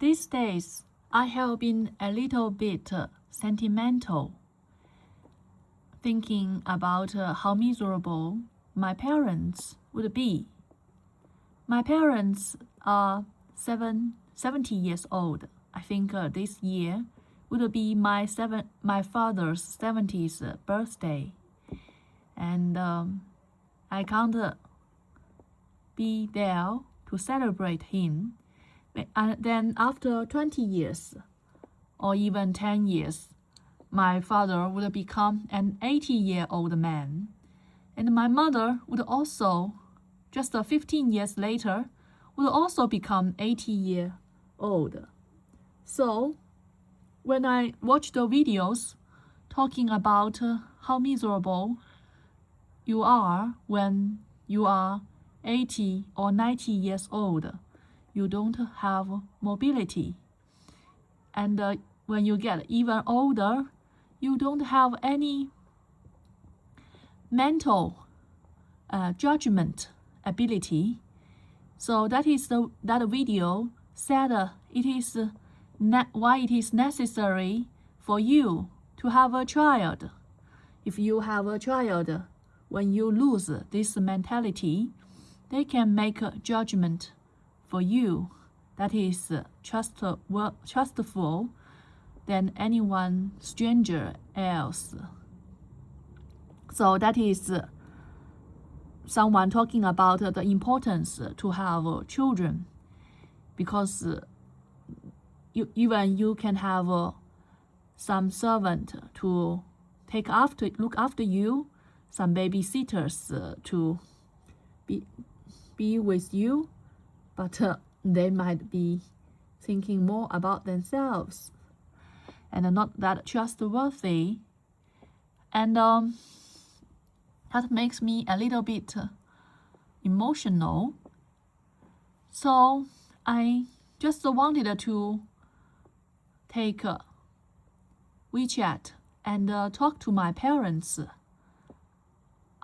These days, I have been a little bit sentimental, thinking about how miserable my parents would be. My parents are 70 years old. I think this year would be my father's 70th birthday. And I can't be there to celebrate him. And then after 20 years or even 10 years, my father would become an 80-year-old man. And my mother would also, just 15 years later, would also become 80-year-old. So when I watch the videos talking about how miserable you are when you are 80 or 90 years old, you don't have mobility. And when you get even older, you don't have any mental judgment ability. So that video said why it is necessary for you to have a child. If you have a child, when you lose this mentality, they can make a judgment for you that is trustful than anyone stranger else. So that is someone talking about the importance to have children, because you can have some servant to look after you, some babysitters to be with you, but they might be thinking more about themselves and not that trustworthy. And that makes me a little bit emotional. So I just wanted to take WeChat and talk to my parents,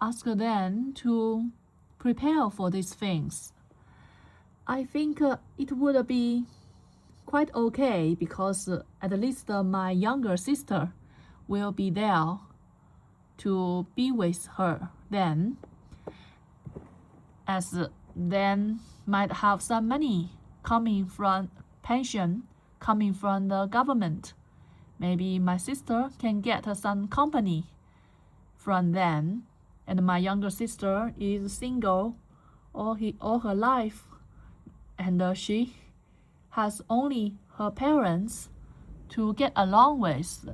ask them to prepare for these things. I think it would be quite okay, because at least my younger sister will be there to be with her then, as then might have some money coming from pension, coming from the government. Maybe my sister can get some company from them, and my younger sister is single all her life, and she has only her parents to get along with,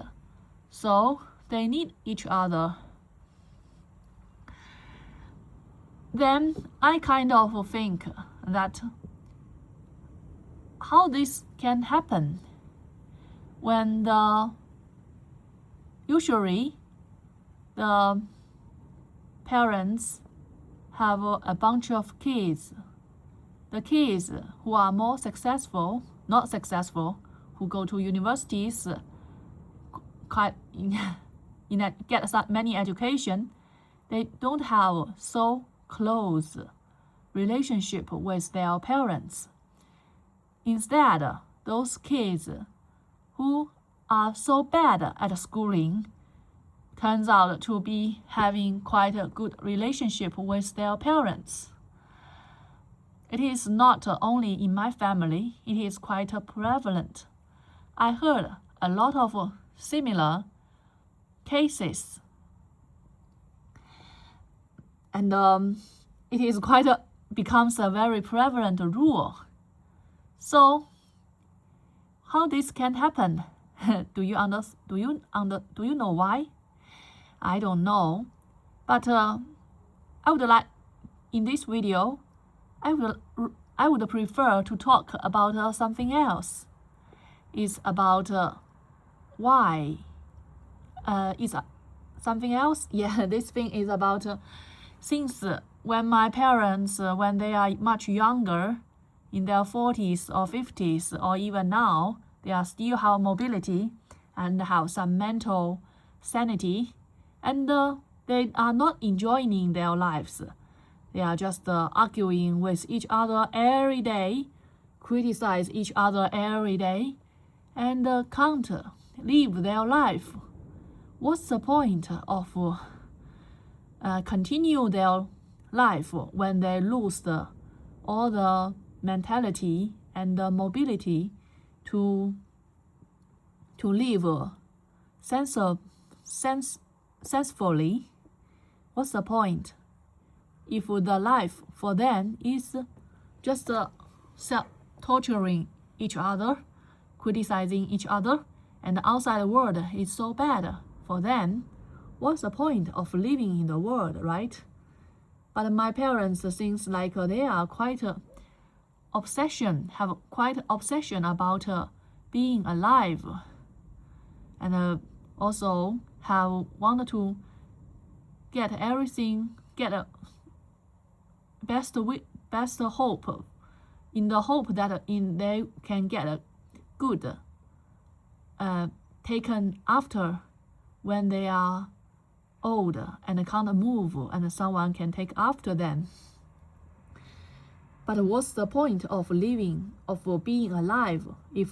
so they need each other. Then I kind of think that how this can happen when usually the parents have a bunch of kids. The kids who are more successful, not successful, who go to universities, get many education, they don't have so close relationship with their parents. Instead, those kids who are so bad at schooling turns out to be having quite a good relationship with their parents. It is not only in my family, it is quite prevalent. I heard a lot of similar cases. And it is becomes a very prevalent rule. So how this can happen? Do you know why? I don't know, but I would like, in this video, I would prefer to talk about something else. It's about why. Is something else? Yeah, this thing is about since when my parents, when they are much younger, in their 40s or 50s, or even now, they are still have mobility and have some mental sanity, and they are not enjoying their lives. They are just arguing with each other every day, criticize each other every day and can't live their life. What's the point of continue their life when they lose all the mentality and the mobility to live sensefully? What's the point if the life for them is just torturing each other, criticizing each other, and the outside world is so bad for them? What's the point of living in the world, right? But my parents seems like they are quite have quite obsession about being alive, and also have wanted to get everything, get a best hope, in the hope that they can get a good taken after when they are old and can't move, and someone can take after them. But what's the point of living, of being alive,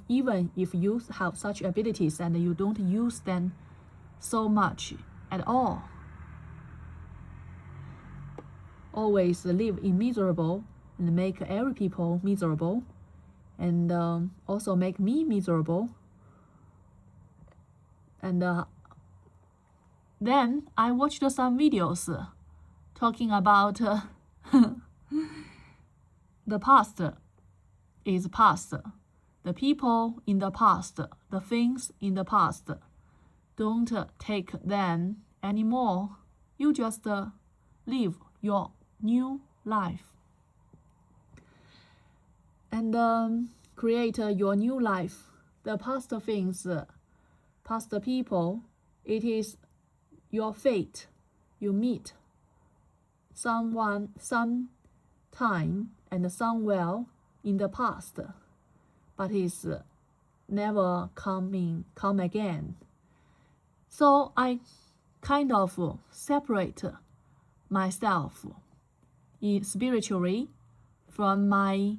even if you have such abilities and you don't use them so much at all? Always live in miserable and make every people miserable, and also make me miserable. And then I watched some videos talking about the past is past. The people in the past, the things in the past, don't take them anymore. You just live your new life and create your new life. The past things, past people, it is your fate. You meet someone, sometime, and somewhere in the past, but it's never come again. So I kind of separate myself spiritually from my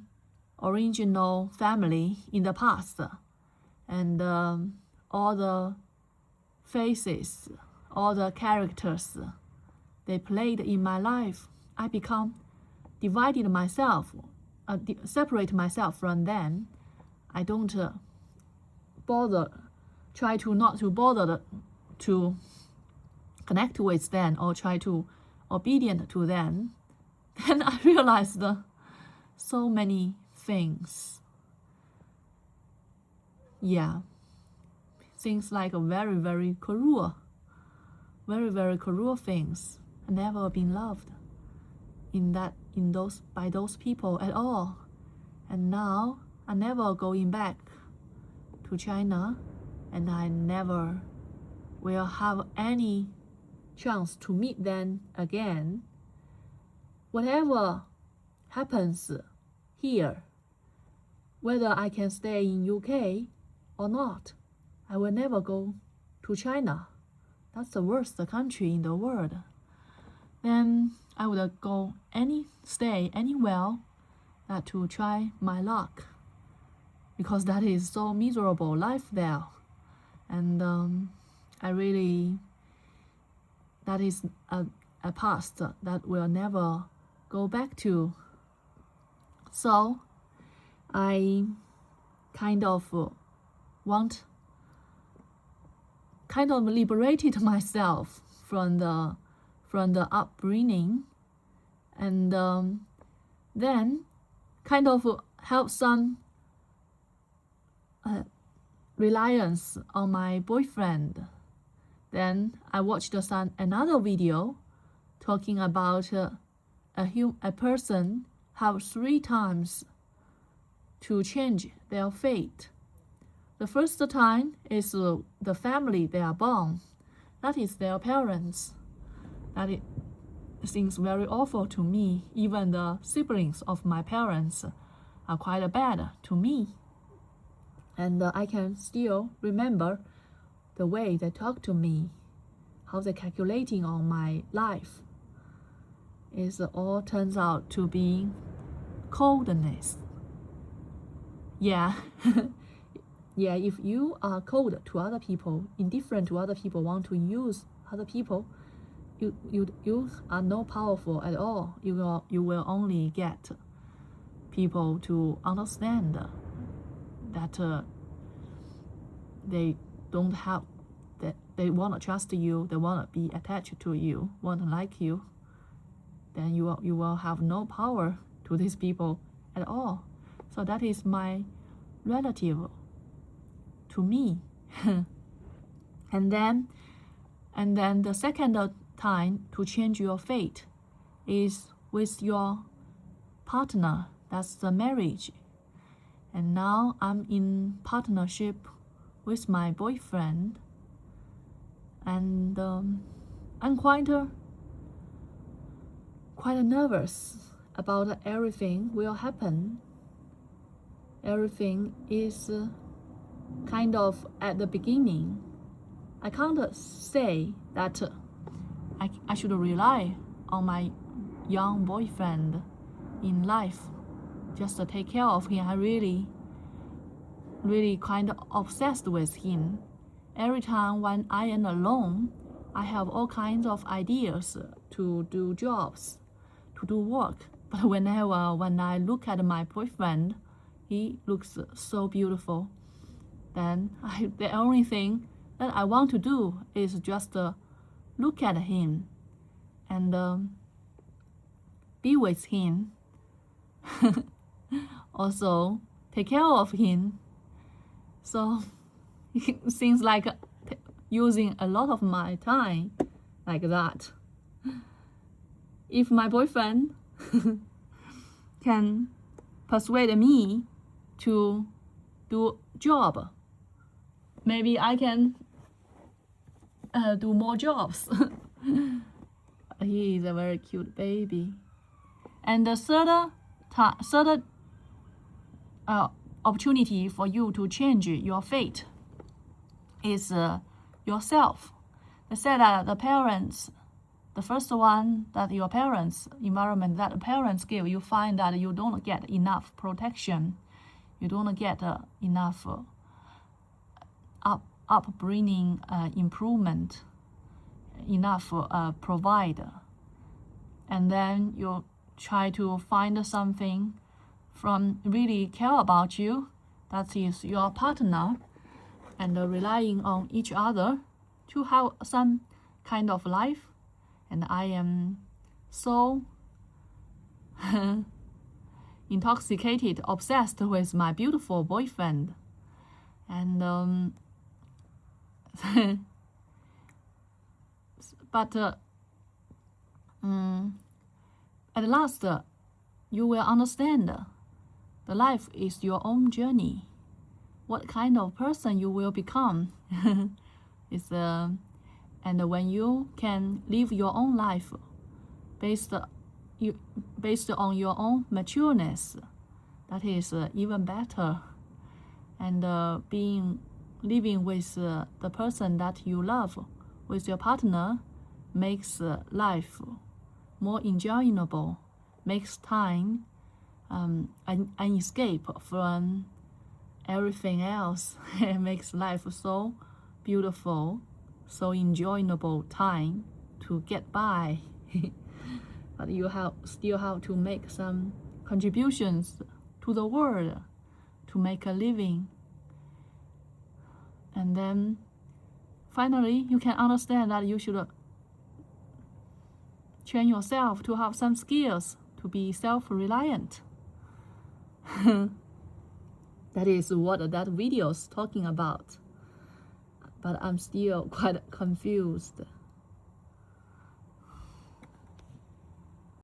original family in the past, and all the faces, all the characters they played in my life, I become divided myself, separate myself from them. I don't try to not to bother to connect with them or try to obedient to them. Then I realized so many things. Yeah, things like very, very cruel things. I never been loved by those people at all. And now I never going back to China, and I never will have any chance to meet them again. Whatever happens here, whether I can stay in UK or not, I will never go to China. That's the worst country in the world. Then I would stay anywhere to try my luck, because that is so miserable life there. And that is a past that will never go back to. So I kind of liberated myself from the upbringing, and then kind of have some reliance on my boyfriend. Then I watched another video talking about a person have 3 times to change their fate. The first time is the family they are born. That is their parents. That it seems very awful to me. Even the siblings of my parents are quite bad to me. And I can still remember the way they talk to me, how they're calculating on my life. It all turns out to be coldness. yeah. Yeah, if you are cold to other people, indifferent to other people, want to use other people, you are not powerful at all. You will only get people to understand that they don't have, that they want to trust you, they want to be attached to you, want to like you. Then you will have no power to these people at all. So that is my relative to me. and then the second time to change your fate is with your partner. That's the marriage. And now I'm in partnership with my boyfriend, and I'm quite nervous about everything will happen. Everything is kind of at the beginning. I can't say that I should rely on my young boyfriend in life just to take care of him. I really kind of obsessed with him. Every time when I am alone, I have all kinds of ideas to do jobs, to do work. But when I look at my boyfriend, he looks so beautiful. Then the only thing that I want to do is just look at him and be with him. Also take care of him. So it seems like using a lot of my time like that. If my boyfriend can persuade me to do job, maybe I can do more jobs. He is a very cute baby. And the third opportunity for you to change your fate is yourself. They said that the parents, the first one, that your parents, environment that the parents give, you find that you don't get enough protection, you don't get enough upbringing improvement, enough provide, and then you try to find something from really care about you, that is your partner, and relying on each other to have some kind of life. And I am so intoxicated, obsessed with my beautiful boyfriend. And but at last you will understand the life is your own journey. What kind of person you will become is and when you can live your own life based on your own matureness, that is even better. And living with the person that you love, with your partner, makes life more enjoyable, makes time an escape from everything else. It makes life so beautiful, so enjoyable time to get by. But you still have to make some contributions to the world to make a living. And then finally you can understand that you should train yourself to have some skills to be self-reliant. That is what that video is talking about. But I'm still quite confused.